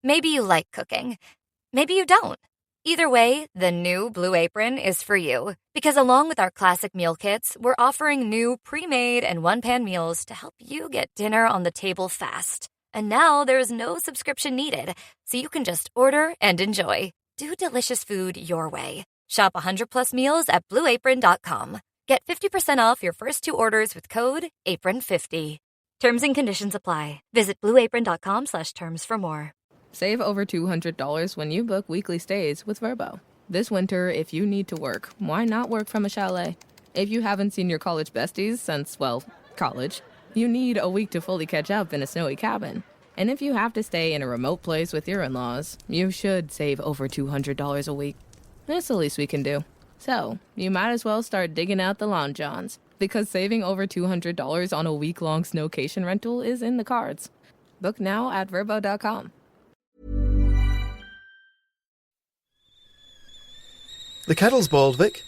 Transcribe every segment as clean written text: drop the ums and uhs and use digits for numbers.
Maybe you like cooking. Maybe you don't. Either way, the new Blue Apron is for you. Because along with our classic meal kits, we're offering new pre-made and one-pan meals to help you get dinner on the table fast. And now there's no subscription needed, so you can just order and enjoy. Do delicious food your way. Shop 100+ meals at blueapron.com. Get 50% off your first 2 orders with code APRON50. Terms and conditions apply. Visit blueapron.com/terms for more. Save over $200 when you book weekly stays with Vrbo. This winter, if you need to work, why not work from a chalet? If you haven't seen your college besties since, well, college, you need a week to fully catch up in a snowy cabin. And if you have to stay in a remote place with your in-laws, you should save over $200 a week. That's the least we can do. So, you might as well start digging out the lawn johns, because saving over $200 on a week-long snowcation rental is in the cards. Book now at Vrbo.com. The kettle's boiled, Vic.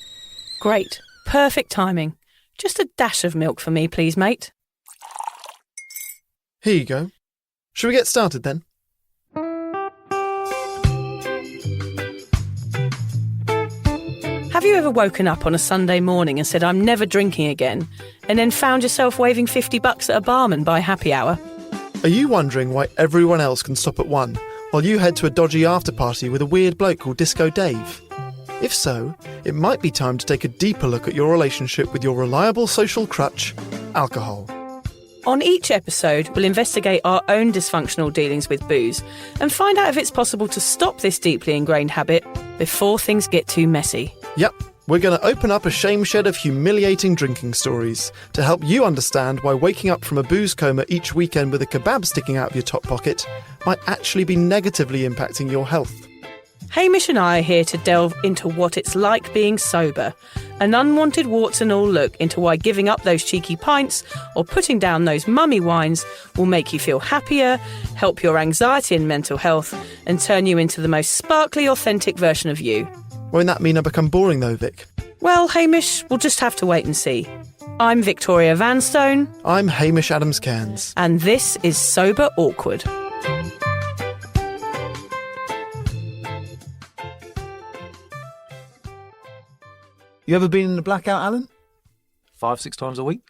Great. Perfect timing. Just a dash of milk for me, please, mate. Here you go. Shall we get started then? Have you ever woken up on a Sunday morning and said, I'm never drinking again, and then found yourself waving $50 at a barman by happy hour? Are you wondering why everyone else can stop at 1 while you head to a dodgy after-party with a weird bloke called Disco Dave? If so, it might be time to take a deeper look at your relationship with your reliable social crutch, alcohol. On each episode, we'll investigate our own dysfunctional dealings with booze and find out if it's possible to stop this deeply ingrained habit before things get too messy. Yep, we're going to open up a shame shed of humiliating drinking stories to help you understand why waking up from a booze coma each weekend with a kebab sticking out of your top pocket might actually be negatively impacting your health. Hamish and I are here to delve into what it's like being sober, an unwanted warts and all look into why giving up those cheeky pints or putting down those mummy wines will make you feel happier, help your anxiety and mental health, and turn you into the most sparkly, authentic version of you. Won't that mean I become boring though, Vic? Well, Hamish, we'll just have to wait and see. I'm Victoria Vanstone. I'm Hamish Adams-Cairns. And this is Sober Awkward. You ever been in a blackout, Alan? 5-6 times a week.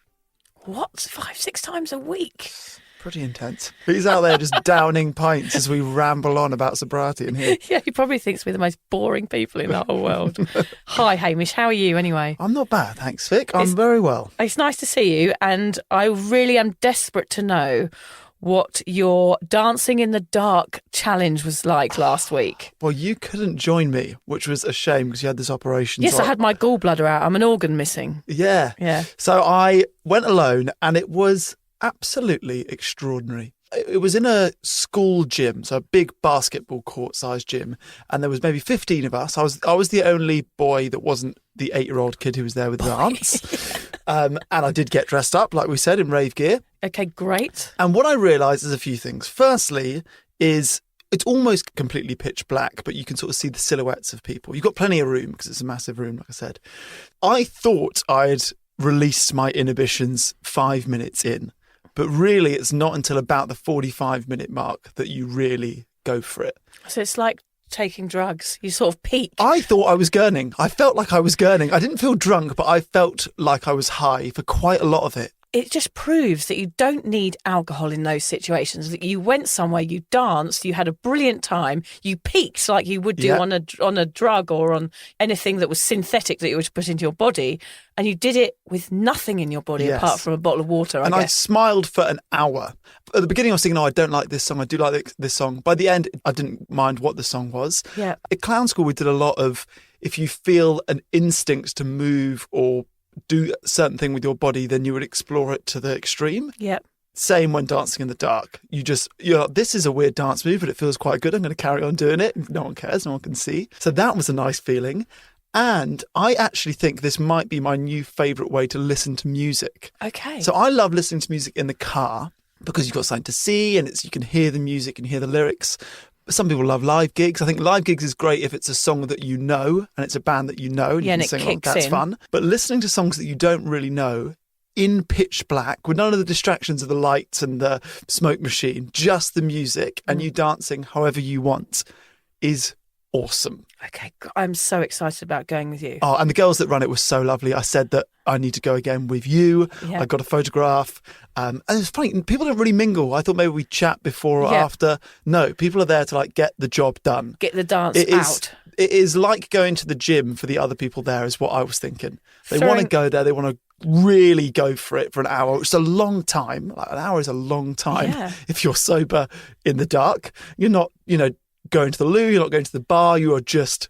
What? 5-6 times a week? Pretty intense. He's out there just downing pints as we ramble on about sobriety in here. Yeah, he probably thinks we're the most boring people in the whole world. Hi, Hamish. How are you anyway? I'm not bad, thanks, Vic. I'm very well. It's nice to see you, and I really am desperate to know what your dancing in the dark challenge was like last week. Well, you couldn't join me, which was a shame because you had this operation. Yes, so I had my gallbladder out. I'm an organ missing. Yeah. So I went alone and it was absolutely extraordinary. It was in a school gym, so a big basketball court-sized gym, and there was maybe 15 of us. I was the only boy that wasn't the 8-year-old kid who was there with his aunts. And I did get dressed up, like we said, in rave gear. Okay, great. And what I realised is a few things. Firstly is it's almost completely pitch black, but you can sort of see the silhouettes of people. You've got plenty of room because it's a massive room, like I said. I thought I'd released my inhibitions 5 minutes in, but really it's not until about the 45-minute mark that you really go for it. So it's like taking drugs. You sort of peak. I thought I was gurning. I felt like I was gurning. I didn't feel drunk, but I felt like I was high for quite a lot of it. It just proves that you don't need alcohol in those situations. That you went somewhere, you danced, you had a brilliant time, you peaked like you would do on a drug or on anything that was synthetic that you were to put into your body, and you did it with nothing in your body apart from a bottle of water. I smiled for an hour. At the beginning, I was thinking, "No, I don't like this song. I do like this song." By the end, I didn't mind what the song was. Yeah. At clown school, we did a lot of if you feel an instinct to move or do a certain thing with your body, then you would explore it to the extreme. Yep. Same when dancing in the dark. You're like, this is a weird dance move, but it feels quite good. I'm going to carry on doing it. No one cares. No one can see. So that was a nice feeling. And I actually think this might be my new favourite way to listen to music. Okay. So I love listening to music in the car because you've got something to see and you can hear the music and hear the lyrics. Some people love live gigs. I think live gigs is great if it's a song that you know and it's a band that you know and you can and sing it along. kicks That's in. fun. But listening to songs that you don't really know in pitch black with none of the distractions of the lights and the smoke machine, just the music and you dancing however you want is awesome. Okay, I'm so excited about going with you. Oh, and the girls that run it were so lovely. I said that I need to go again with you. Yeah. I got a photograph. And it's funny, people don't really mingle. I thought maybe we'd chat before or after. No, people are there to like get the job done. Get the dance out. It is like going to the gym for the other people there is what I was thinking. They want to go there. They want to really go for it for an hour. It's a long time. Like an hour is a long time if you're sober in the dark. You're not, going to the loo, you're not going to the bar, you are just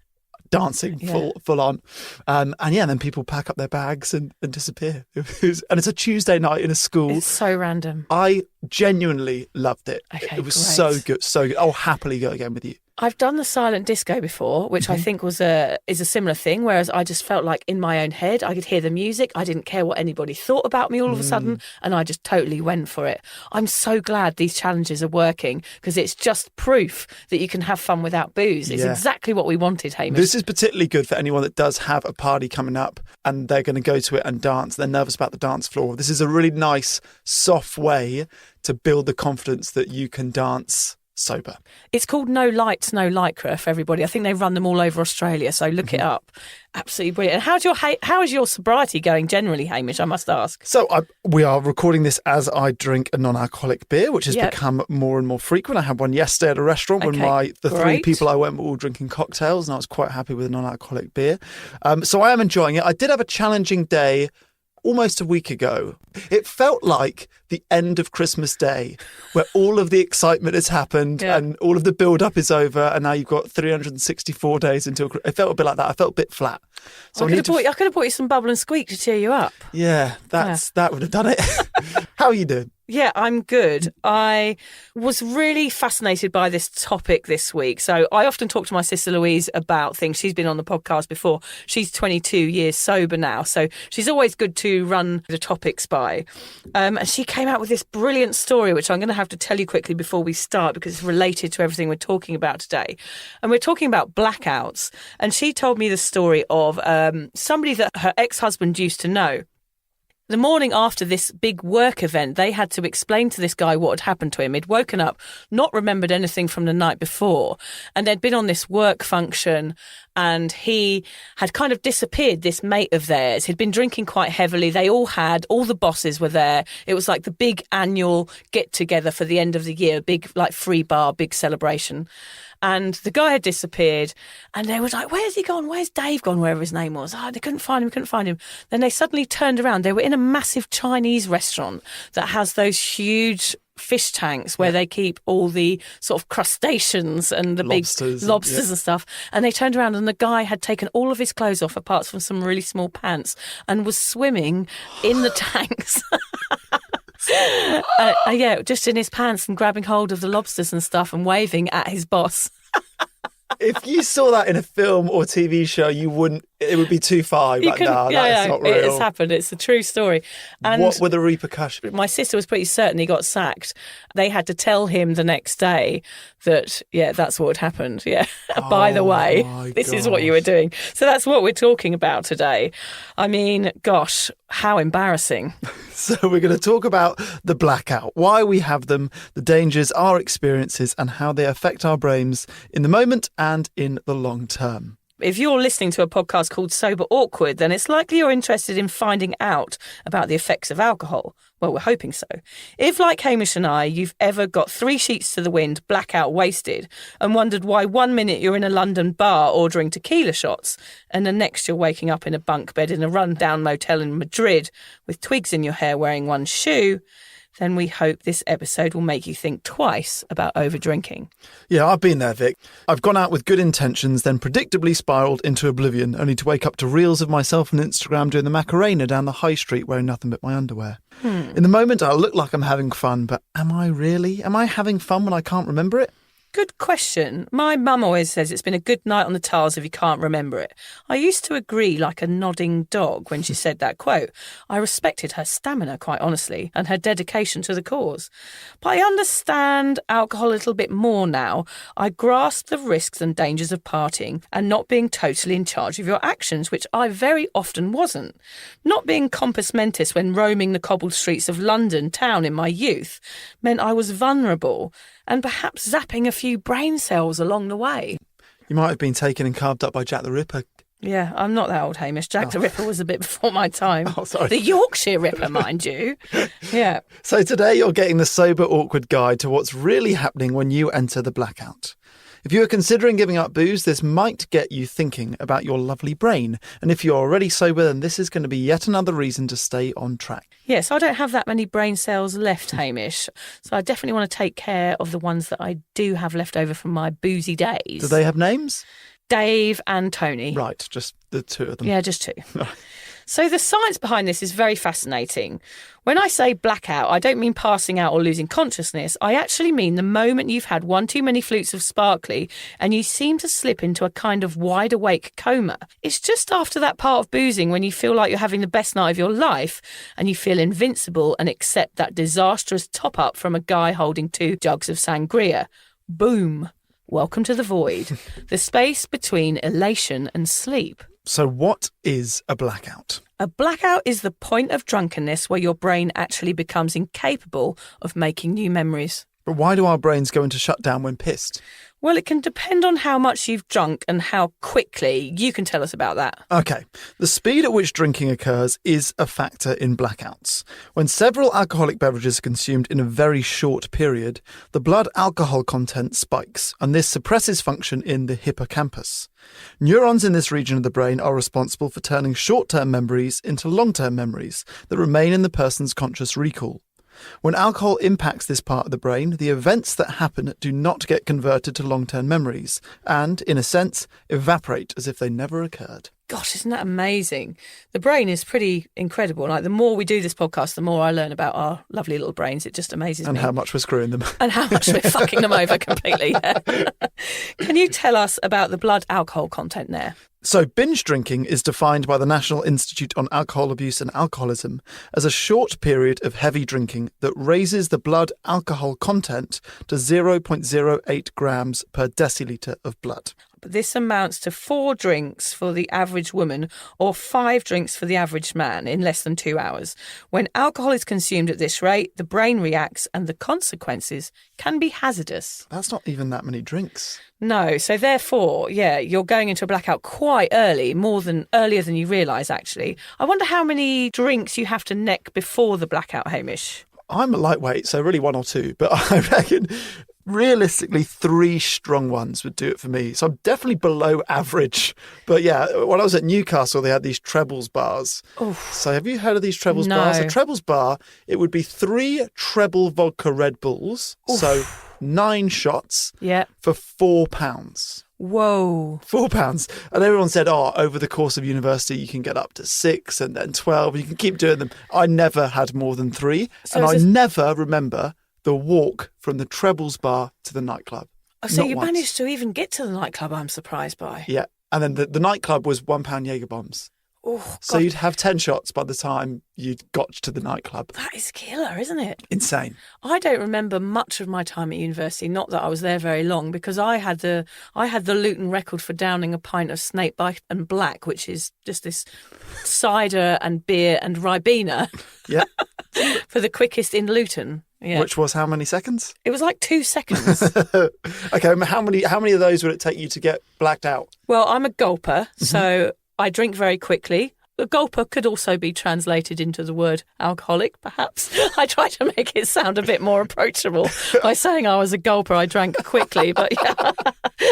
dancing full on. And then people pack up their bags and disappear. And it's a Tuesday night in a school. It's so random. I genuinely loved it. Okay, it was great. so good. I'll happily go again with you. I've done the silent disco before, which I think is a similar thing, whereas I just felt like in my own head, I could hear the music. I didn't care what anybody thought about me all of a sudden, and I just totally went for it. I'm so glad these challenges are working because it's just proof that you can have fun without booze. It's exactly what we wanted, Hamish. This is particularly good for anyone that does have a party coming up and they're going to go to it and dance. They're nervous about the dance floor. This is a really nice, soft way to build the confidence that you can dance sober. It's called No Lights, No Lycra for everybody. I think they run them all over Australia, so look it up. Absolutely brilliant. And how is your sobriety going generally, Hamish, I must ask? So we are recording this as I drink a non-alcoholic beer, which has become more and more frequent. I had one yesterday at a restaurant when the three people I went were all drinking cocktails, and I was quite happy with a non-alcoholic beer. So I am enjoying it. I did have a challenging day almost a week ago. It felt like the end of Christmas Day, where all of the excitement has happened and all of the build-up is over, and now you've got 364 days until... It felt a bit like that. I felt a bit flat. So I could have bought you some Bubble and Squeak to cheer you up. Yeah, that would have done it. How are you doing? Yeah, I'm good. I was really fascinated by this topic this week. So I often talk to my sister Louise about things. She's been on the podcast before. She's 22 years sober now. So she's always good to run the topics by. And she came out with this brilliant story, which I'm going to have to tell you quickly before we start because it's related to everything we're talking about today. And we're talking about blackouts. And she told me the story of somebody that her ex-husband used to know. The morning after this big work event, they had to explain to this guy what had happened to him. He'd woken up, not remembered anything from the night before, and they'd been on this work function, and he had kind of disappeared, this mate of theirs. He'd been drinking quite heavily. They all the bosses were there. It was like the big annual get-together for the end of the year, big like free bar, big celebration. And the guy had disappeared, and they were like, where's he gone? Where's Dave gone? Wherever his name was. They couldn't find him. Then they suddenly turned around. They were in a massive Chinese restaurant that has those huge fish tanks where they keep all the sort of crustaceans and the lobsters, big lobsters and stuff. And they turned around, and the guy had taken all of his clothes off, apart from some really small pants, and was swimming in the tanks. Just in his pants and grabbing hold of the lobsters and stuff and waving at his boss. If you saw that in a film or TV show, you wouldn't. It would be too far. That's not real. It has happened. It's a true story. And what were the repercussions? My sister was pretty certain he got sacked. They had to tell him the next day that, that's what had happened. Yeah. By the way, this is what you were doing. So that's what we're talking about today. I mean, gosh, how embarrassing. So we're going to talk about the blackout, why we have them, the dangers, our experiences, and how they affect our brains in the moment and in the long term. If you're listening to a podcast called Sober Awkward, then it's likely you're interested in finding out about the effects of alcohol. Well, we're hoping so. If, like Hamish and I, you've ever got 3 sheets to the wind, blackout wasted, and wondered why 1 minute you're in a London bar ordering tequila shots, and the next you're waking up in a bunk bed in a run-down motel in Madrid with twigs in your hair wearing one shoe, then we hope this episode will make you think twice about over-drinking. Yeah, I've been there, Vic. I've gone out with good intentions, then predictably spiralled into oblivion, only to wake up to reels of myself on Instagram doing the Macarena down the high street wearing nothing but my underwear. In the moment, I'll look like I'm having fun, but am I really? Am I having fun when I can't remember it? Good question. My mum always says it's been a good night on the tiles if you can't remember it. I used to agree like a nodding dog when she said that quote. I respected her stamina, quite honestly, and her dedication to the cause. But I understand alcohol a little bit more now. I grasp the risks and dangers of partying and not being totally in charge of your actions, which I very often wasn't. Not being compos mentis when roaming the cobbled streets of London town in my youth meant I was vulnerable and perhaps zapping a few brain cells along the way. You might have been taken and carved up by Jack the Ripper. Yeah, I'm not that old, Hamish. Jack the Ripper was a bit before my time. Oh, sorry. The Yorkshire Ripper, mind you. Yeah. So today you're getting the sober, awkward guide to what's really happening when you enter the blackout. If you are considering giving up booze, this might get you thinking about your lovely brain. And if you're already sober, then this is going to be yet another reason to stay on track. Yes, I don't have that many brain cells left, Hamish. So I definitely want to take care of the ones that I do have left over from my boozy days. Do they have names? Dave and Tony. Right, just the two of them. Yeah, just two. So the science behind this is very fascinating. When I say blackout, I don't mean passing out or losing consciousness. I actually mean the moment you've had one too many flutes of sparkly and you seem to slip into a kind of wide awake coma. It's just after that part of boozing when you feel like you're having the best night of your life and you feel invincible and accept that disastrous top up from a guy holding 2 jugs of sangria. Boom. Welcome to the void, the space between elation and sleep. So what is a blackout? A blackout is the point of drunkenness where your brain actually becomes incapable of making new memories. But why do our brains go into shutdown when pissed? Well, it can depend on how much you've drunk and how quickly. You can tell us about that. Okay, the speed at which drinking occurs is a factor in blackouts. When several alcoholic beverages are consumed in a very short period, the blood alcohol content spikes, and this suppresses function in the hippocampus. Neurons in this region of the brain are responsible for turning short-term memories into long-term memories that remain in the person's conscious recall. When alcohol impacts this part of the brain, the events that happen do not get converted to long-term memories and, in a sense, evaporate as if they never occurred. Gosh, isn't that amazing? The brain is pretty incredible. Like, the more we do this podcast, the more I learn about our lovely little brains. It just amazes me. And how much we're screwing them. And how much we're fucking them over completely. Yeah. Can you tell us about the blood alcohol content there? So binge drinking is defined by the National Institute on Alcohol Abuse and Alcoholism as a short period of heavy drinking that raises the blood alcohol content to 0.08 grams per decilitre of blood. But this amounts to 4 drinks for the average woman or 5 drinks for the average man in less than 2 hours. When alcohol is consumed at this rate, the brain reacts and the consequences can be hazardous. That's not even that many drinks. No, so therefore, yeah, you're going into a blackout quite early, earlier than you realise, actually. I wonder how many drinks you have to neck before the blackout, Hamish. I'm a lightweight, so really 1 or 2, but I reckon realistically 3 strong ones would do it for me. So I'm definitely below average. But yeah, when I was at Newcastle, they had these trebles bars. Oof. So have you heard of these trebles No. bars? A trebles bar, it would be 3 treble vodka Red Bulls. Oof. So 9 shots Yeah. for £4. Whoa. £4. And everyone said, over the course of university, you can get up to 6 and then 12. You can keep doing them. I never had more than 3. So and I is this- never remember the walk from the trebles bar to the nightclub. Oh, so Not you once. managed to even get to the nightclub, I'm surprised by. Yeah. And then the nightclub was £1 Jaeger bombs. Oh, So God, you'd have 10 shots by the time you'd got to the nightclub. that is killer, isn't it? Insane. I don't remember much of my time at university, not that I was there very long, because I had the Luton record for downing a pint of Snakebite and Black, which is just this cider and beer and Ribena Yeah. for the quickest in Luton. Yeah. Which was how many seconds? It was like 2 seconds. Okay, how many of those would it take you to get blacked out? Well, I'm a gulper, so I drink very quickly. A gulper could also be translated into the word alcoholic, perhaps. I try to make it sound a bit more approachable by saying I was a gulper. I drank quickly, but yeah,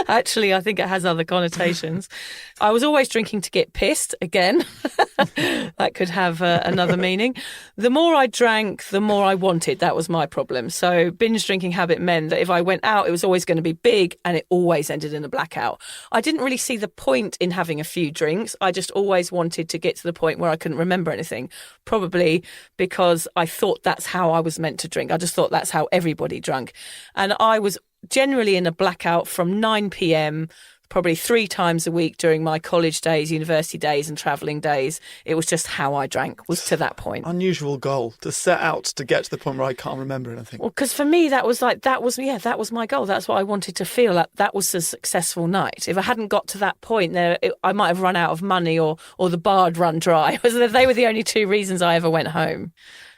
actually, I think it has other connotations. I was always drinking to get pissed, again. That could have another meaning. The more I drank, the more I wanted. That was my problem. So binge drinking habit meant that if I went out, it was always going to be big and it always ended in a blackout. I didn't really see the point in having a few drinks. I just always wanted to get to the point where I couldn't remember anything, probably because I thought that's how I was meant to drink. I just thought that's how everybody drank. And I was generally in a blackout from 9 p.m, probably 3 times a week during my college days, university days and travelling days. It was just how I drank, was to that point. Unusual goal to set out to get to the point where I can't remember anything. Well, because for me, that was my goal. That's what I wanted to feel. That was a successful night. If I hadn't got to that point, I might have run out of money or the bar had run dry. They were the only 2 reasons I ever went home.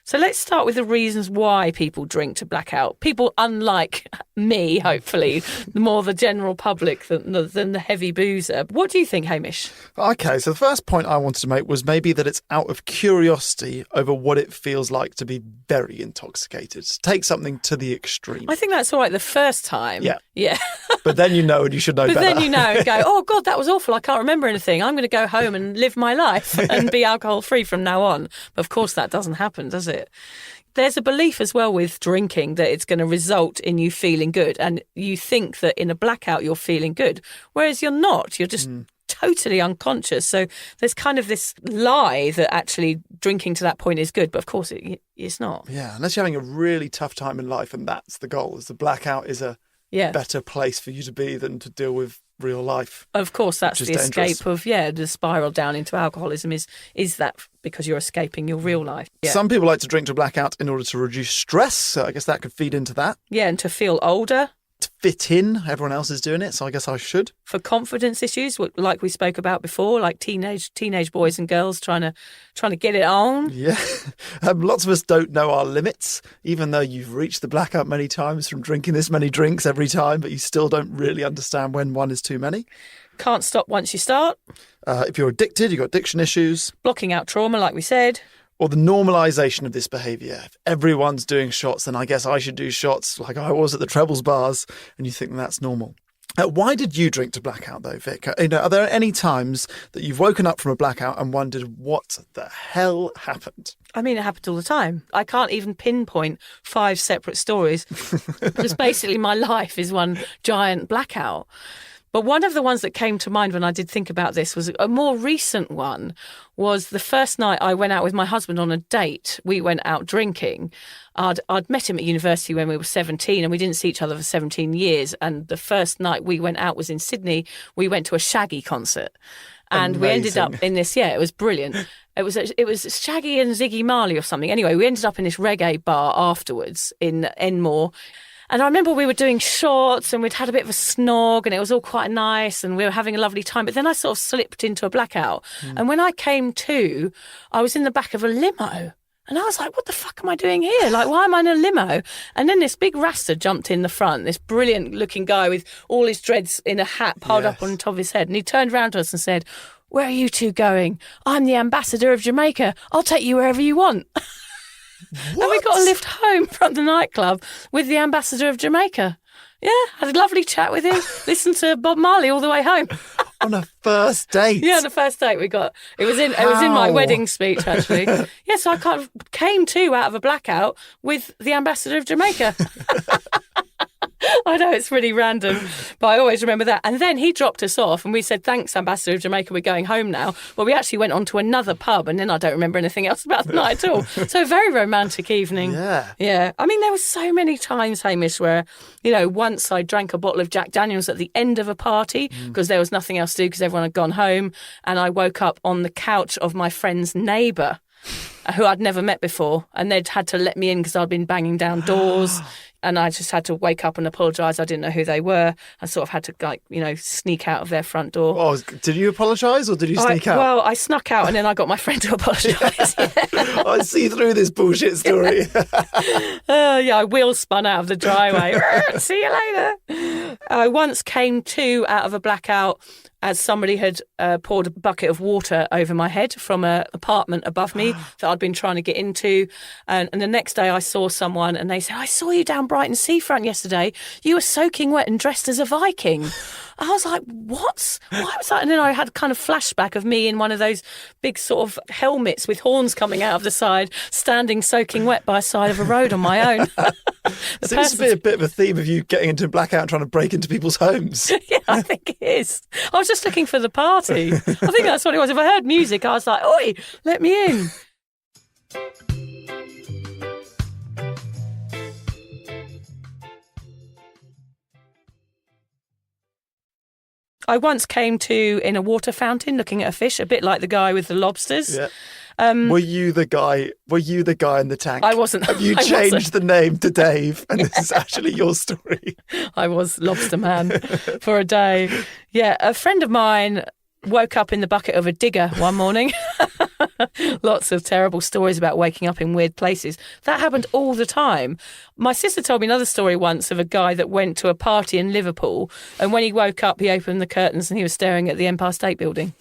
So let's start with the reasons why people drink to blackout. People unlike me, hopefully, more the general public than the heavy boozer. What do you think, Hamish? Okay, so the first point I wanted to make was maybe that it's out of curiosity over what it feels like to be very intoxicated. Take something to the extreme. I think that's all right the first time. Yeah. But then you know and you should know better. But then you know and go, oh, God, that was awful. I can't remember anything. I'm going to go home and live my life and be alcohol-free from now on. But of course that doesn't happen, does it? There's a belief as well with drinking that it's going to result in you feeling good. And you think that in a blackout you're feeling good, whereas you're not. You're just totally unconscious. So there's kind of this lie that actually drinking to that point is good. But of course it's not. Yeah, unless you're having a really tough time in life and that's the goal. Is the blackout is a better place for you to be than to deal with real life. Of course, that's the dangerous. escape of, the spiral down into alcoholism is that because you're escaping your real life. Yeah. Some people like to drink to blackout in order to reduce stress, so I guess that could feed into that. Yeah, and to feel older. To fit in, everyone else is doing it, so I guess I should. For confidence issues, like we spoke about before, like teenage boys and girls trying to get it on. Yeah, lots of us don't know our limits, even though you've reached the blackout many times from drinking this many drinks every time, but you still don't really understand when one is too many. Can't stop once you start. If you're addicted, you've got addiction issues. Blocking out trauma, like we said. Or the normalisation of this behaviour. If everyone's doing shots, then I guess I should do shots like I was at the Trebles bars, and you think that's normal. Why did you drink to blackout, though, Vic? Are there any times that you've woken up from a blackout and wondered what the hell happened? I mean, it happened all the time. I can't even pinpoint 5 separate stories because basically my life is one giant blackout. But one of the ones that came to mind when I did think about this was a more recent one, was the first night I went out with my husband on a date. We went out drinking. I'd met him at university when we were 17 and we didn't see each other for 17 years. And the first night we went out was in Sydney. We went to a Shaggy concert. And we ended up in this, it was brilliant. It was Shaggy and Ziggy Marley or something. Anyway, we ended up in this reggae bar afterwards in Enmore. And I remember we were doing shots and we'd had a bit of a snog and it was all quite nice and we were having a lovely time. But then I sort of slipped into a blackout. And when I came to, I was in the back of a limo. And I was like, what the fuck am I doing here? Like, why am I in a limo? And then this big rasta jumped in the front, this brilliant looking guy with all his dreads in a hat piled up on top of his head. And he turned around to us and said, where are you two going? I'm the ambassador of Jamaica. I'll take you wherever you want. What? And we got a lift home from the nightclub with the ambassador of Jamaica. Yeah, had a lovely chat with him, listened to Bob Marley all the way home. On a first date? Yeah, on the first date we got. It was in my wedding speech, actually. Yeah, so I came to out of a blackout with the ambassador of Jamaica. I know, it's really random, but I always remember that. And then he dropped us off and we said, thanks, Ambassador of Jamaica, we're going home now. Well, we actually went on to another pub and then I don't remember anything else about the night at all. So a very romantic evening. Yeah. I mean, there were so many times, Hamish, where, once I drank a bottle of Jack Daniels at the end of a party because there was nothing else to do because everyone had gone home. And I woke up on the couch of my friend's neighbour who I'd never met before. And they'd had to let me in because I'd been banging down doors. And I just had to wake up and apologise. I didn't know who they were. I sort of had to, sneak out of their front door. Oh, did you apologise or did you sneak out? Well, I snuck out and then I got my friend to apologise. I see through this bullshit story. I wheel spun out of the driveway. See you later. I once came to out of a blackout as somebody had poured a bucket of water over my head from an apartment above me that I'd been trying to get into. And the next day I saw someone and they said, I saw you down Brighton seafront yesterday. You were soaking wet and dressed as a Viking. I was like, what? Why was that? And then I had kind of flashback of me in one of those big sort of helmets with horns coming out of the side, standing soaking wet by the side of a road on my own. Seems to be a bit of a theme of you getting into a blackout and trying to break into people's homes. Yeah, I think it is. I was just looking for the party. I think that's what it was. If I heard music, I was like, oi, let me in. I once came to in a water fountain looking at a fish, a bit like the guy with the lobsters. Yeah. Were you the guy in the tank? I wasn't. Have you I changed wasn't. the name to Dave? And this is actually your story. I was lobster man for a day. Yeah, a friend of mine woke up in the bucket of a digger one morning. Lots of terrible stories about waking up in weird places. That happened all the time. My sister told me another story once of a guy that went to a party in Liverpool, and when he woke up, he opened the curtains and he was staring at the Empire State Building.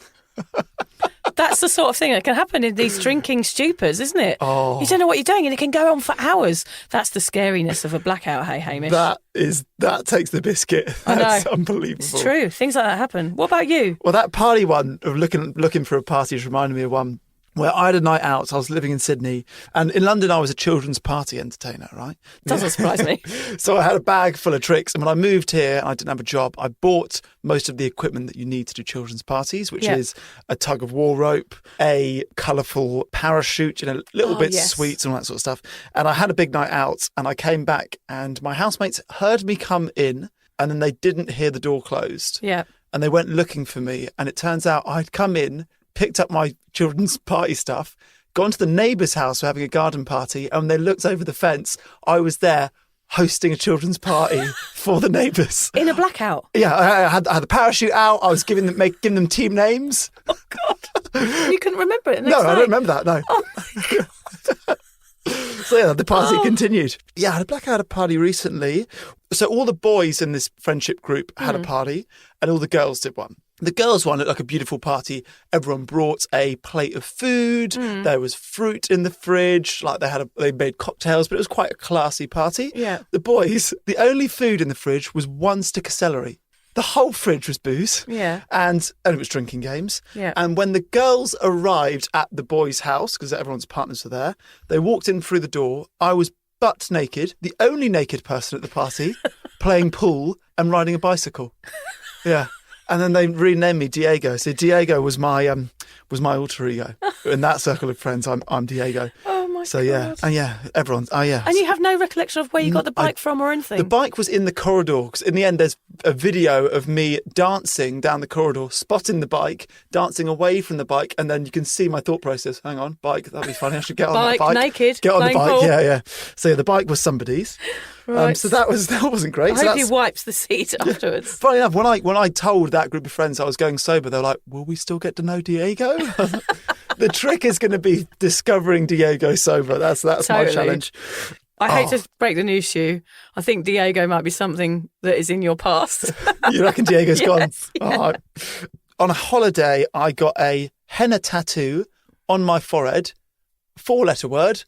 That's the sort of thing that can happen in these drinking stupors, isn't it? Oh. You don't know what you're doing and it can go on for hours. That's the scariness of a blackout, hey, Hamish. That takes the biscuit. I know. That's unbelievable. It's true. Things like that happen. What about you? Well, that party one of looking for a party has reminded me of one where I had a night out. I was living in Sydney, and in London I was a children's party entertainer, right? Doesn't surprise me. So I had a bag full of tricks, and when I moved here, I didn't have a job. I bought most of the equipment that you need to do children's parties, which is a tug of war rope, a colourful parachute, little bits of sweets and all that sort of stuff. And I had a big night out, and I came back, and my housemates heard me come in, and then they didn't hear the door closed. Yeah. And they went looking for me, and it turns out I'd come in, picked up my children's party stuff, gone to the neighbour's house for having a garden party, and when they looked over the fence, I was there hosting a children's party for the neighbours. In a blackout? Yeah, I had the parachute out. I was giving them team names. Oh, God. You couldn't remember it? No, I don't remember that, no. Oh, my God. So yeah, the party continued. Yeah, I had a blackout party recently. So all the boys in this friendship group had a party, and all the girls did one. The girls one looked like a beautiful party. Everyone brought a plate of food. There was fruit in the fridge. Like they made cocktails, but it was quite a classy party. Yeah. The boys, the only food in the fridge was one stick of celery. The whole fridge was booze. Yeah. And it was drinking games. Yeah. And when the girls arrived at the boys' house, because everyone's partners were there, they walked in through the door. I was butt naked, the only naked person at the party, playing pool and riding a bicycle. Yeah. And then they renamed me Diego. So Diego was my alter ego. In that circle of friends, I'm Diego. Oh my So God. yeah, and yeah, everyone's. Oh yeah. And you have no recollection of where you got the bike from or anything? The bike was in the corridor, because in the end there's a video of me dancing down the corridor, spotting the bike, dancing away from the bike, and then you can see my thought process. Hang on, bike, that'd be funny. I should get on that bike. Naked, get on the playing bike. pool. Yeah. So yeah, the bike was somebody's. Right. So that wasn't great. I So hope he that's wipes the seat afterwards. funny enough. When I told that group of friends I was going sober, they were like, "Will we still get to know Diego?" The trick is going to be discovering Diego sober. That's my Totally. challenge. I hate to break the news to you. I think Diego might be something that is in your past. You reckon Diego's gone? Yes. Oh. On a holiday, I got a henna tattoo on my forehead, 4-letter word,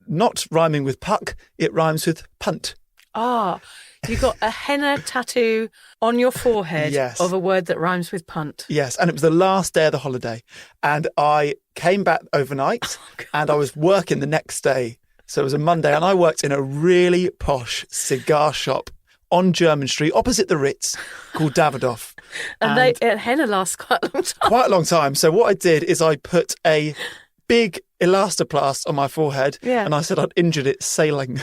not rhyming with puck, it rhymes with punt. Ah, you got a henna tattoo on your forehead Yes. of a word that rhymes with punt. Yes, and it was the last day of the holiday. And I came back overnight and I was working the next day. So it was a Monday, and I worked in a really posh cigar shop on Jermyn Street, opposite the Ritz, called Davidoff. And henna lasts quite a long time. Quite a long time. So what I did is I put a big elastoplast on my forehead, and I said I'd injured it sailing.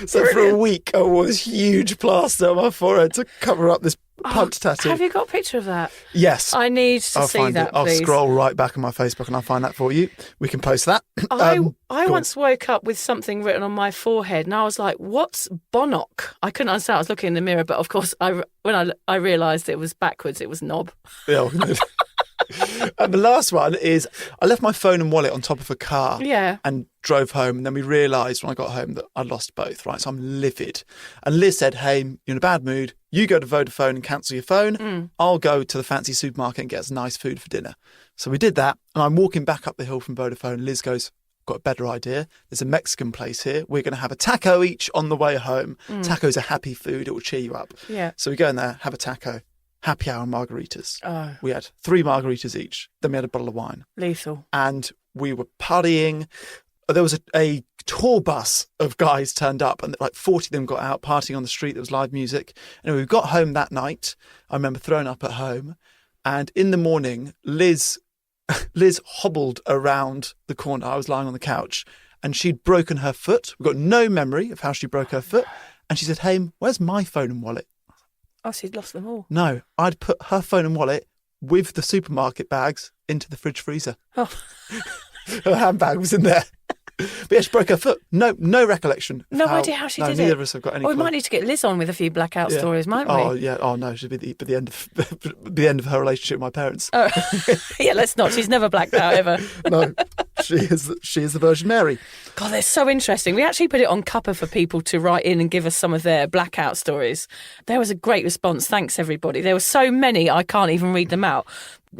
So for a week, I wore this huge plaster on my forehead to cover up this punt tattoo. Have you got a picture of that? Yes. I need to I'll see find that, it. I'll please. scroll right back on my Facebook and I'll find that for you. We can post that. I Go once woke up with something written on my forehead, and I was like, "What's bonnock?" I couldn't understand. I was looking in the mirror, but of course, when I realised it was backwards, it was knob. Yeah. And the last one is I left my phone and wallet on top of a car and drove home. And then we realised when I got home that I'd lost both, right? So I'm livid. And Liz said, "Hey, you're in a bad mood. You go to Vodafone and cancel your phone. I'll go to the fancy supermarket and get us nice food for dinner." So we did that. And I'm walking back up the hill from Vodafone. Liz goes, "Got a better idea. There's a Mexican place here. We're going to have a taco each on the way home. Taco's a happy food. It will cheer you up." Yeah. So we go in there, have a taco. Happy hour margaritas. Oh, We had 3 margaritas each. Then we had a bottle of wine. lethal. And we were partying. There was a tour bus of guys turned up, and like 40 of them got out partying on the street. There was live music. And we got home that night. I remember throwing up at home. And in the morning, Liz hobbled around the corner. I was lying on the couch and she'd broken her foot. We've got no memory of how she broke her foot. And she said, "Hey, where's my phone and wallet?" Oh, she'd lost them all. No, I'd put her phone and wallet with the supermarket bags into the fridge freezer. Oh. Her handbag was in there. But yeah, she broke her foot. No recollection. No idea how she did neither it. of us have got any Oh, we clue. might need to get Liz on with a few blackout stories, might we? Oh, yeah. Oh, no, she'd be the end of the end of her relationship with my parents. Oh. Yeah, let's not. She's never blacked out, ever. No, she is the Virgin Mary. God, they're so interesting. We actually put it on Cuppa for people to write in and give us some of their blackout stories. There was a great response. Thanks, everybody. There were so many, I can't even read them out.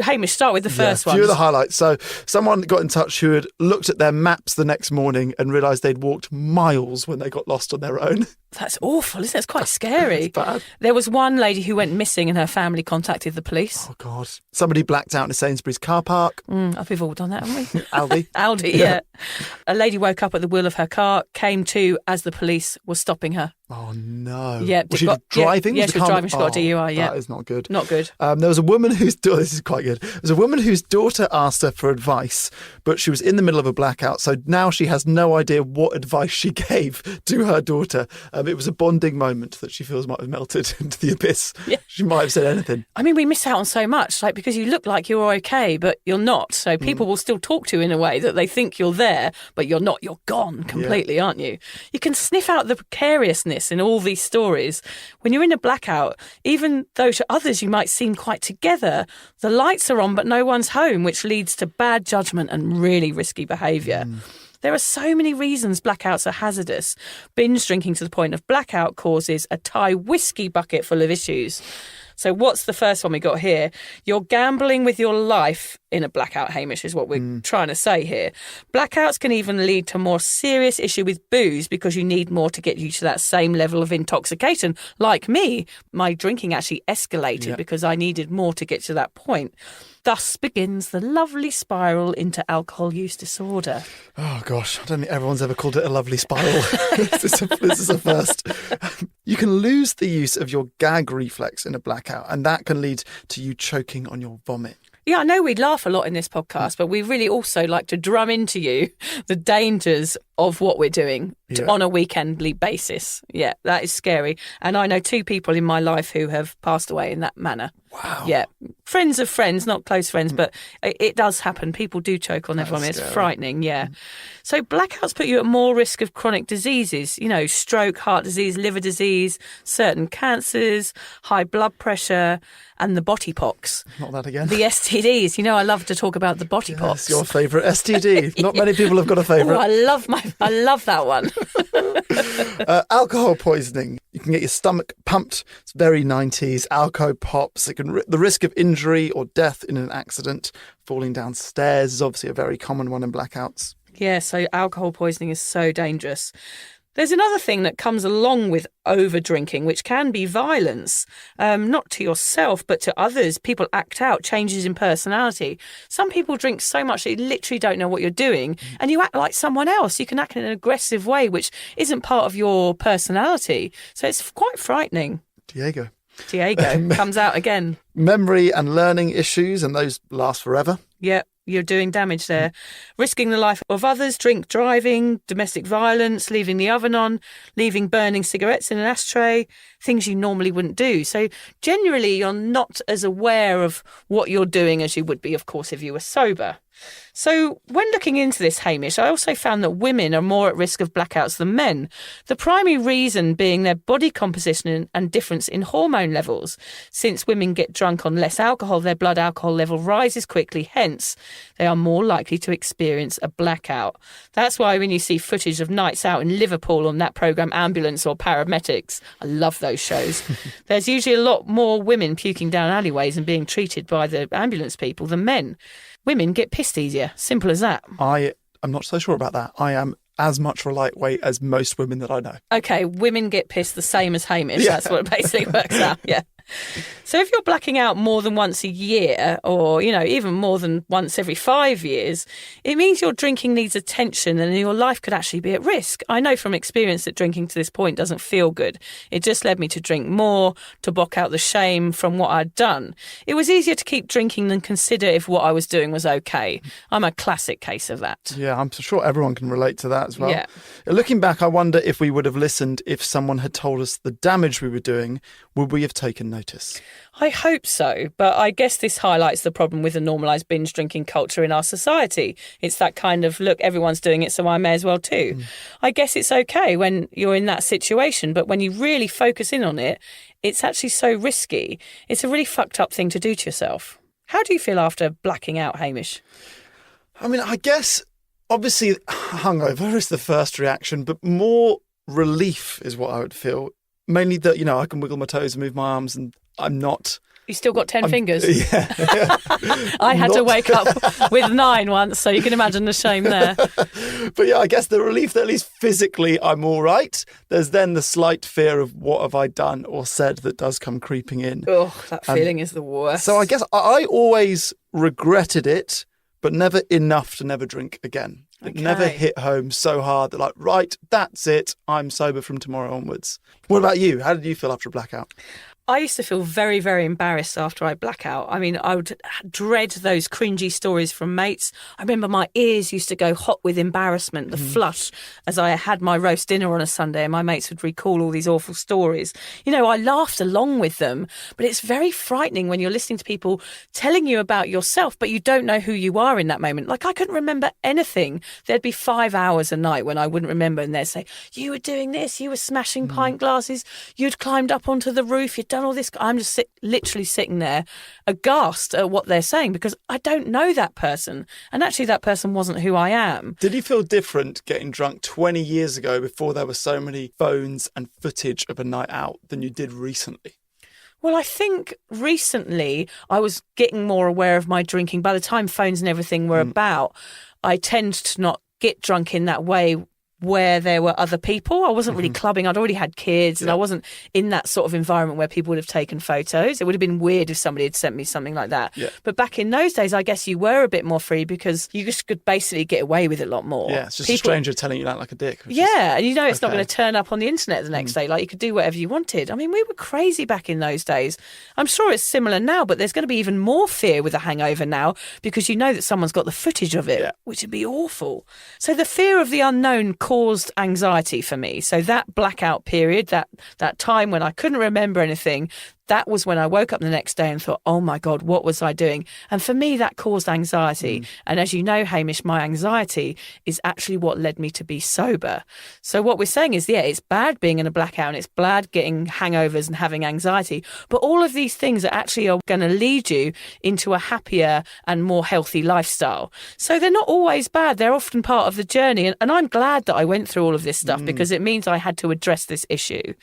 Hamish, start with the first one. A few of the highlights. So someone got in touch who had looked at their maps the next morning and realised they'd walked miles when they got lost on their own. That's awful, isn't it? It's quite scary. It's bad. There was one lady who went missing and her family contacted the police. Oh, God. Somebody blacked out in a Sainsbury's car park. We've all done that, haven't we? Aldi. Yeah. A lady woke up at the wheel of her car, came to as the police were stopping her. Oh, no. Yeah, Was she driving? Yeah, she was driving. She got a DUI, yeah. That is not good. Not good. There was a woman whose daughter, this is quite good. There was a woman whose daughter asked her for advice, but she was in the middle of a blackout, so now she has no idea what advice she gave to her daughter. It was a bonding moment that she feels might have melted into the abyss. Yeah. She might have said anything. I mean, we miss out on so much, like, because you look like you're okay, but you're not. So people will still talk to you in a way that they think you're there, but you're not. You're gone completely, aren't you? You can sniff out the precariousness in all these stories. When you're in a blackout, even though to others you might seem quite together, the lights are on, but no one's home, which leads to bad judgment and really risky behaviour. There are so many reasons blackouts are hazardous. Binge drinking to the point of blackout causes a Thai whiskey bucket full of issues. So what's the first one we got here? You're gambling with your life in a blackout, Hamish, is what we're trying to say here. Blackouts can even lead to more serious issue with booze because you need more to get you to that same level of intoxication. Like me, my drinking actually escalated because I needed more to get to that point. Thus begins the lovely spiral into alcohol use disorder. Oh, gosh. I don't think everyone's ever called it a lovely spiral. This is a first. You can lose the use of your gag reflex in a blackout, and that can lead to you choking on your vomit. Yeah, I know we laugh a lot in this podcast, but we really also like to drum into you the dangers of what we're doing on a weekendly basis. Yeah, that is scary. And I know 2 people in my life who have passed away in that manner. Wow. Yeah. Friends of friends, not close friends, but it does happen. People do choke on their vomit. It's frightening, yeah. So blackouts put you at more risk of chronic diseases, stroke, heart disease, liver disease, certain cancers, high blood pressure, and the body pox. Not that again. The STDs. I love to talk about the body pox. That's your favourite STD. Not many people have got a favourite. I love that one. Alcohol poisoning. You can get your stomach pumped. It's very 90s. Alco pops. The risk of injury or death in an accident. Falling down stairs is obviously a very common one in blackouts. Yeah, so alcohol poisoning is so dangerous. There's another thing that comes along with over drinking, which can be violence, not to yourself, but to others. People act out changes in personality. Some people drink so much that you literally don't know what you're doing and you act like someone else. You can act in an aggressive way, which isn't part of your personality. So it's quite frightening. Diego comes out again. Memory and learning issues, and those last forever. Yeah. You're doing damage there. Risking the life of others, drink driving, domestic violence, leaving the oven on, leaving burning cigarettes in an ashtray, things you normally wouldn't do. So generally, you're not as aware of what you're doing as you would be, of course, if you were sober. So when looking into this, Hamish, I also found that women are more at risk of blackouts than men. The primary reason being their body composition and difference in hormone levels. Since women get drunk on less alcohol, their blood alcohol level rises quickly, hence they are more likely to experience a blackout. That's why when you see footage of nights out in Liverpool on that programme Ambulance or Paramedics, I love those shows, there's usually a lot more women puking down alleyways and being treated by the ambulance people than men. Women get pissed easier. Simple as that. I'm not so sure about that. I am as much of a lightweight as most women that I know. Okay, women get pissed the same as Hamish. Yeah. That's what it basically works out, yeah. So if you're blacking out more than once a year or, even more than once every 5 years, it means your drinking needs attention and your life could actually be at risk. I know from experience that drinking to this point doesn't feel good. It just led me to drink more, to block out the shame from what I'd done. It was easier to keep drinking than consider if what I was doing was okay. I'm a classic case of that. Yeah, I'm sure everyone can relate to that as well. Yeah. Looking back, I wonder if we would have listened if someone had told us the damage we were doing. Would we have taken notice? I hope so, but I guess this highlights the problem with the normalised binge drinking culture in our society. It's that kind of, look, everyone's doing it, so I may as well too. I guess it's okay when you're in that situation, but when you really focus in on it, it's actually so risky. It's a really fucked up thing to do to yourself. How do you feel after blacking out, Hamish? I mean, I guess, obviously, hungover is the first reaction, but more relief is what I would feel. Mainly that, I can wiggle my toes and move my arms and I'm not... You still got 10 fingers? Yeah. I had to wake up with 9 once, so you can imagine the shame there. But yeah, I guess the relief that at least physically I'm all right. There's then the slight fear of what have I done or said that does come creeping in. Oh, that feeling is the worst. So I guess I always regretted it, but never enough to never drink again. It never hit home so hard that like, right, that's it. I'm sober from tomorrow onwards. What about you? How did you feel after a blackout? I used to feel very, very embarrassed after I black out. I mean, I would dread those cringy stories from mates. I remember my ears used to go hot with embarrassment, the flush, as I had my roast dinner on a Sunday and my mates would recall all these awful stories. I laughed along with them, but it's very frightening when you're listening to people telling you about yourself, but you don't know who you are in that moment. Like, I couldn't remember anything. There'd be 5 hours a night when I wouldn't remember, and they'd say, you were doing this, you were smashing pint glasses, you'd climbed up onto the roof, you'd done all this. I'm just literally sitting there aghast at what they're saying because I don't know that person. And actually that person wasn't who I am. Did you feel different getting drunk 20 years ago before there were so many phones and footage of a night out than you did recently? Well, I think recently I was getting more aware of my drinking. By the time phones and everything were about, I tend to not get drunk in that way where there were other people. I wasn't really clubbing. I'd already had kids and I wasn't in that sort of environment where people would have taken photos. It would have been weird if somebody had sent me something like that. Yeah. But back in those days, I guess you were a bit more free because you just could basically get away with it a lot more. Yeah, it's just a stranger telling you that like a dick. Yeah, and it's not going to turn up on the internet the next day. Like, you could do whatever you wanted. I mean, we were crazy back in those days. I'm sure it's similar now, but there's going to be even more fear with a hangover now because you know that someone's got the footage of it, which would be awful. So the fear of the unknown caused anxiety for me. So that blackout period, that time when I couldn't remember anything, that was when I woke up the next day and thought, oh my God, what was I doing? And for me, that caused anxiety. And as you know, Hamish, my anxiety is actually what led me to be sober. So what we're saying is, it's bad being in a blackout and it's bad getting hangovers and having anxiety. But all of these things are actually going to lead you into a happier and more healthy lifestyle. So they're not always bad. They're often part of the journey. And I'm glad that I went through all of this stuff because it means I had to address this issue.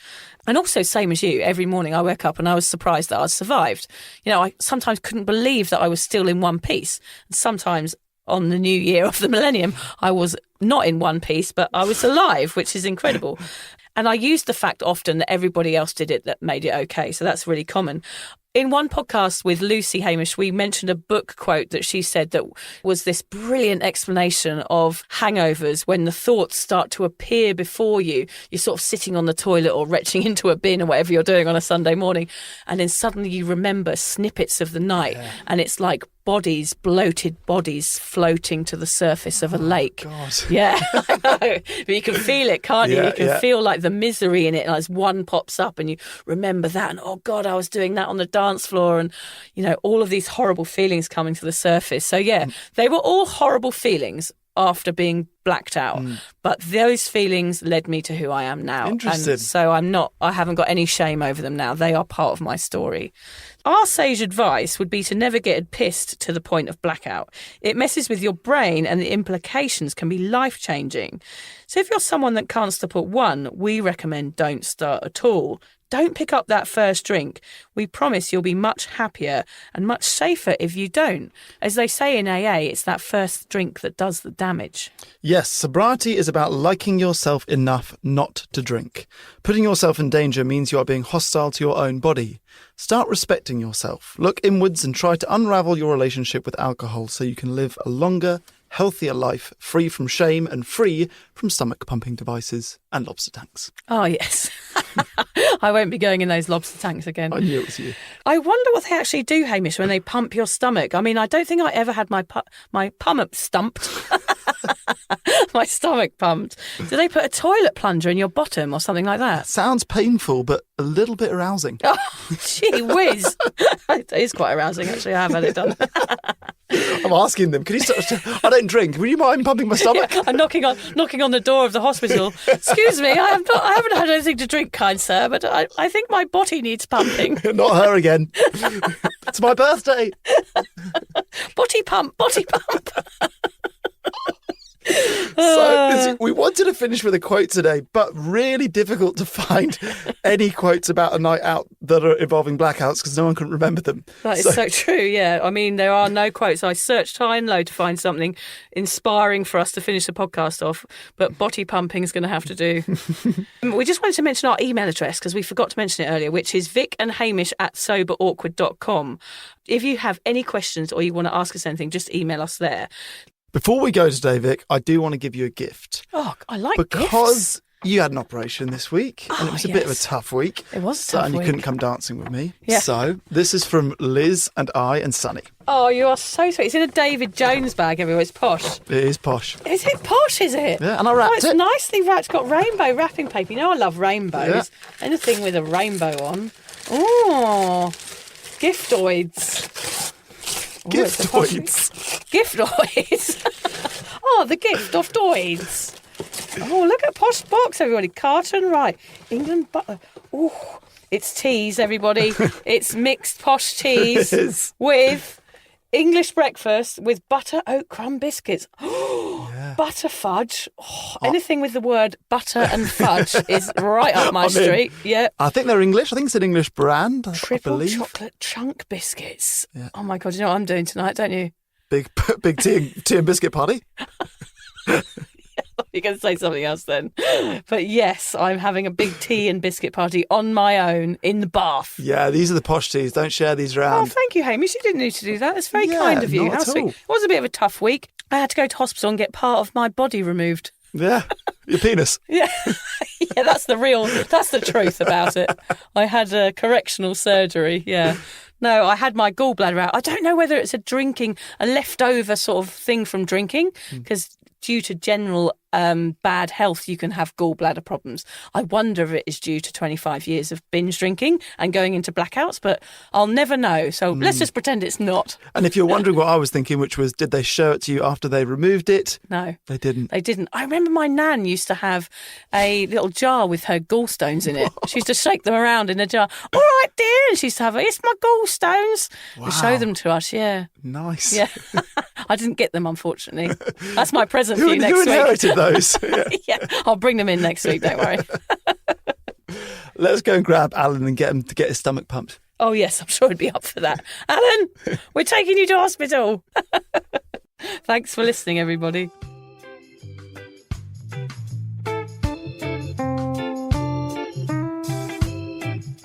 And also, same as you, every morning I woke up and I was surprised that I survived. I sometimes couldn't believe that I was still in one piece. And sometimes on the new year of the millennium, I was not in one piece, but I was alive, which is incredible. And I used the fact often that everybody else did it that made it okay. So that's really common. In one podcast with Lucy Hamish, we mentioned a book quote that she said that was this brilliant explanation of hangovers when the thoughts start to appear before you. You're sort of sitting on the toilet or retching into a bin or whatever you're doing on a Sunday morning. And then suddenly you remember snippets of the night and it's like bodies, bloated bodies floating to the surface of a lake. God. Yeah, I know. But you can feel it, can't you? You can feel like the misery in it as one pops up and you remember that. And, oh, God, I was doing that on the dance floor. And, all of these horrible feelings coming to the surface. So, they were all horrible feelings after being blacked out. But those feelings led me to who I am now. Interesting. And so I haven't got any shame over them now. They are part of my story. Our sage advice would be to never get pissed to the point of blackout. It messes with your brain and the implications can be life-changing. So if you're someone that can't stop at one, we recommend don't start at all. don't pick up that first drink. We promise you'll be much happier and much safer if you don't. As they say in AA, it's that first drink that does the damage. Yes, sobriety is about liking yourself enough not to drink. Putting yourself in danger means you are being hostile to your own body. Start respecting yourself. Look inwards and try to unravel your relationship with alcohol so you can live a longer, healthier life, free from shame and free from stomach-pumping devices and lobster tanks. Oh, yes. I won't be going in those lobster tanks again. I knew it was you. I wonder what they actually do, Hamish, when they pump your stomach. I mean, I don't think I ever had my pump stumped. My stomach pumped. Do they put a toilet plunger in your bottom or something like that? Sounds painful, but a little bit arousing. Oh, gee whiz. It is quite arousing, actually. I have had it done. I'm asking them, can you stop? I don't drink. Would you mind pumping my stomach? I'm knocking on the door of the hospital. Excuse me, I haven't had anything to drink, kind sir, but I think my body needs pumping. Not her again. It's my birthday. Body pump. So we wanted to finish with a quote today, but really difficult to find any quotes about a night out that are involving blackouts because no one can remember them. That is so true, yeah. I mean, there are no quotes. I searched high and low to find something inspiring for us to finish the podcast off, but body pumping is going to have to do. We just wanted to mention our email address because we forgot to mention it earlier, which is vicandhamish@soberawkward.com. If you have any questions or you want to ask us anything, just email us there. Before we go today, Vic, I do want to give you a gift. Oh, I like gifts. Because you had an operation this week, and it was a bit of a tough week. It was a tough and week. you couldn't come dancing with me. Yeah. So this is from Liz and I and Sunny. Oh, you are so sweet. It's in a David Jones bag everywhere. It's posh. It is posh. Is it posh, is it? Yeah, and I wrapped it's it. nicely wrapped. It's got rainbow wrapping paper. You know I love rainbows. Yeah. Anything with a rainbow on. Oh, giftoids. Giftoids. Giftoids. Oh, the gift of doids. Oh, look at posh box, everybody. Carton, right. England butter. Oh, it's teas, everybody. It's mixed posh teas It is. with English breakfast with butter oat crumb biscuits. Butter fudge. Oh, anything with the word butter and fudge is right up my street. Yeah. I think they're English. I think it's an English brand. Triple I believe. chocolate chunk biscuits. Yeah. Oh my God, you know what I'm doing tonight, don't you? Big tea and biscuit party. You're going to say something else then. But yes, I'm having a big tea and biscuit party on my own in the bath. Yeah, these are the posh teas. Don't share these Oh, around. thank you, Hamish. You didn't need to do that. That's very kind of you. not How at sweet. all. It was a bit of a tough week. I had to go to hospital and get part of my body removed. Yeah, your penis. Yeah, yeah, that's the truth about it. I had a correctional surgery, yeah. No, I had my gallbladder out. I don't know whether it's a leftover sort of thing from drinking, because due to general bad health, you can have gallbladder problems. I wonder if it is due to 25 years of binge drinking and going into blackouts, but I'll never know. So let's just pretend it's not. And if you're wondering what I was thinking, which was, did they show it to you after they removed it? No. They didn't. They didn't. I remember my nan used to have a little jar with her gallstones in it. She used to shake them around in a jar. All right, dear. And she used to have, it's my gallstones. And show them to us, yeah. Nice. Yeah. I didn't get them, unfortunately. That's my present for you next who week. inherited those? Yeah. Yeah, I'll bring them in next week, don't worry. Let's go and grab Alan and get him to get his stomach pumped. Oh, yes, I'm sure he'd be up for that. Alan, we're taking you to hospital. Thanks for listening, everybody.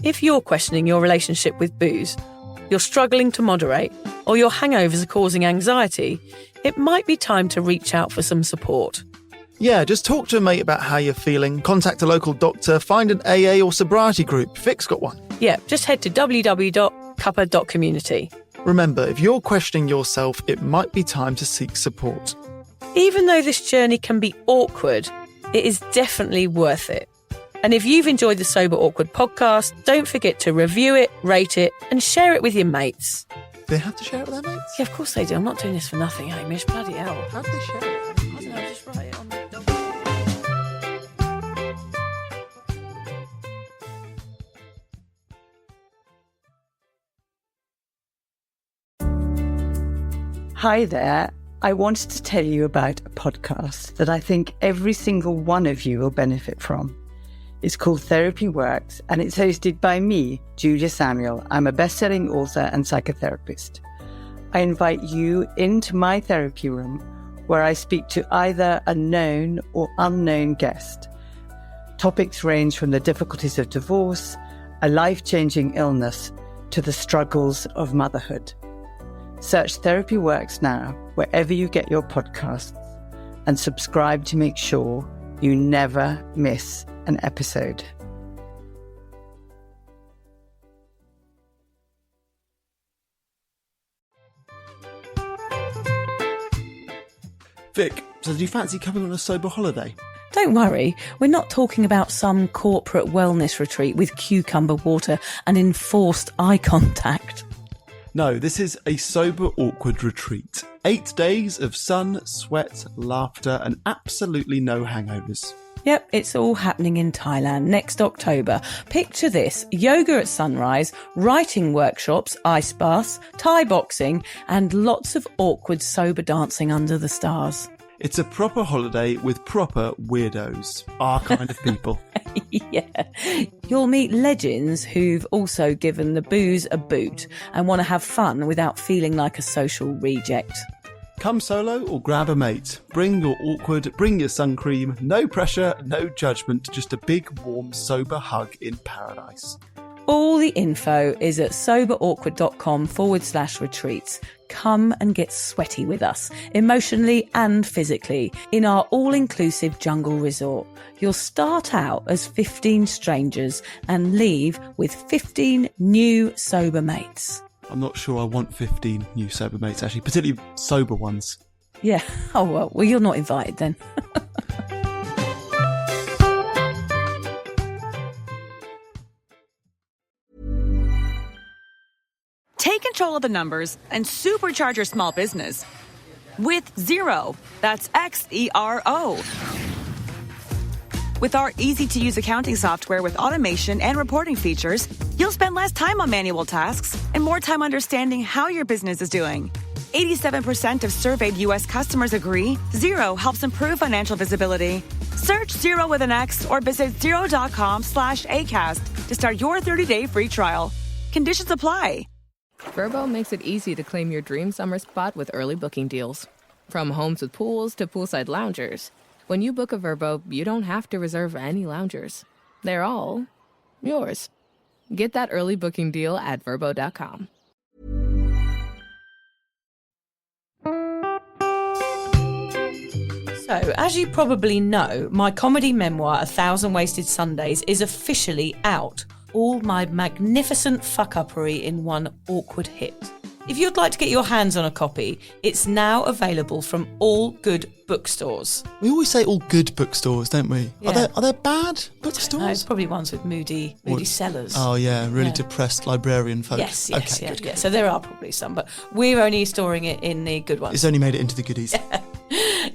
If you're questioning your relationship with booze, you're struggling to moderate, or your hangovers are causing anxiety, it might be time to reach out for some support. Yeah, just talk to a mate about how you're feeling, contact a local doctor, find an AA or sobriety group. Vic's got one. Yeah, just head to www.cuppa.community. Remember, if you're questioning yourself, it might be time to seek support. Even though this journey can be awkward, it is definitely worth it. And if you've enjoyed the Sober Awkward podcast, don't forget to review it, rate it, and share it with your mates. They have to share it with their mates? Yeah, of course they do. I'm not doing this for nothing, Hamish. Bloody hell. How do they share it? I don't know, just write it on the document. Hi there. I wanted to tell you about a podcast that I think every single one of you will benefit from. It's called Therapy Works, and it's hosted by me, Julia Samuel. I'm a best-selling author and psychotherapist. I invite you into my therapy room, where I speak to either a known or unknown guest. Topics range from the difficulties of divorce, a life-changing illness, to the struggles of motherhood. Search Therapy Works now, wherever you get your podcasts, and subscribe to make sure you never miss an episode. Vic, so do you fancy coming on a sober holiday? Don't worry, we're not talking about some corporate wellness retreat with cucumber water and enforced eye contact. No, this is a sober awkward retreat. 8 days of sun, sweat, laughter, and absolutely no hangovers. Yep, it's all happening in Thailand next October. Picture this: yoga at sunrise, writing workshops, ice baths, Thai boxing, and lots of awkward sober dancing under the stars. It's a proper holiday with proper weirdos, our kind of people. Yeah. You'll meet legends who've also given the booze a boot and want to have fun without feeling like a social reject. Come solo or grab a mate. Bring your awkward, bring your sun cream. No pressure, no judgment, just a big, warm, sober hug in paradise. All the info is at soberawkward.com/retreats. Come and get sweaty with us, emotionally and physically, in our all-inclusive jungle resort. You'll start out as 15 strangers and leave with 15 new sober mates. I'm not sure I want 15 new sober mates, actually, particularly sober ones. Yeah. Oh, well, you're not invited then. Take control of the numbers and supercharge your small business with Xero. That's Xero. With our easy-to-use accounting software with automation and reporting features, you'll spend less time on manual tasks and more time understanding how your business is doing. 87% of surveyed U.S. customers agree Xero helps improve financial visibility. Search Xero with an X or visit Xero.com/ACAST to start your 30-day free trial. Conditions apply. Vrbo makes it easy to claim your dream summer spot with early booking deals. From homes with pools to poolside loungers. When you book a Vrbo, you don't have to reserve any loungers. They're all yours. Get that early booking deal at Vrbo.com. So, as you probably know, my comedy memoir, 1,000 Wasted Sundays, is officially out. All my magnificent fuck-uppery in one awkward hit. If you'd like to get your hands on a copy, it's now available from all good bookstores. We always say all good bookstores, don't we? Yeah. Are there bad bookstores? No, it's probably ones with moody sellers. Oh, yeah, really depressed librarian folk. Yes, Okay, good. So there are probably some, but we're only storing it in the good ones. It's only made it into the goodies.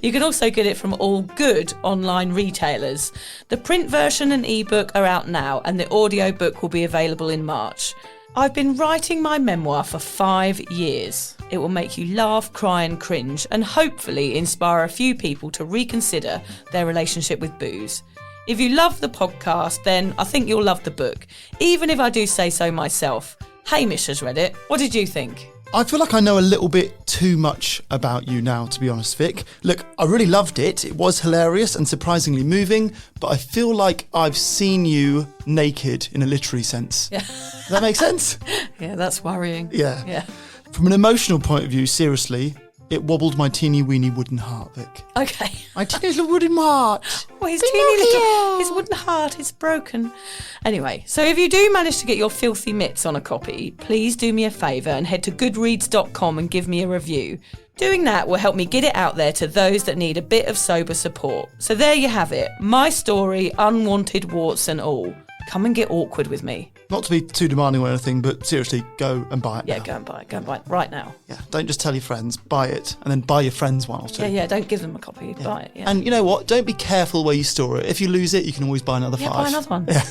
You can also get it from all good online retailers. The print version and ebook are out now, and the audiobook will be available in March. I've been writing my memoir for 5 years. It will make you laugh, cry and cringe, and hopefully inspire a few people to reconsider their relationship with booze. If you love the podcast, then I think you'll love the book, even if I do say so myself. Hamish has read it. What did you think? I feel like I know a little bit too much about you now, to be honest, Vic. Look, I really loved it. It was hilarious and surprisingly moving, but I feel like I've seen you naked in a literary sense. Yeah. Does that make sense? Yeah, that's worrying. Yeah. From an emotional point of view, seriously, it wobbled my teeny weeny wooden heart, Vic. Okay. My teeny little wooden heart. Well, his wooden heart is broken. Anyway, so if you do manage to get your filthy mitts on a copy, please do me a favour and head to goodreads.com and give me a review. Doing that will help me get it out there to those that need a bit of sober support. So there you have it. My story, unwanted warts and all. Come and get awkward with me. Not to be too demanding or anything, but seriously, go and buy it now. Yeah, go and buy it right now. Yeah, don't just tell your friends, buy it, and then buy your friends one or two. Yeah, don't give them a copy, buy it. Yeah. And you know what? Don't be careful where you store it. If you lose it, you can always buy another 5. Buy another one. Yeah.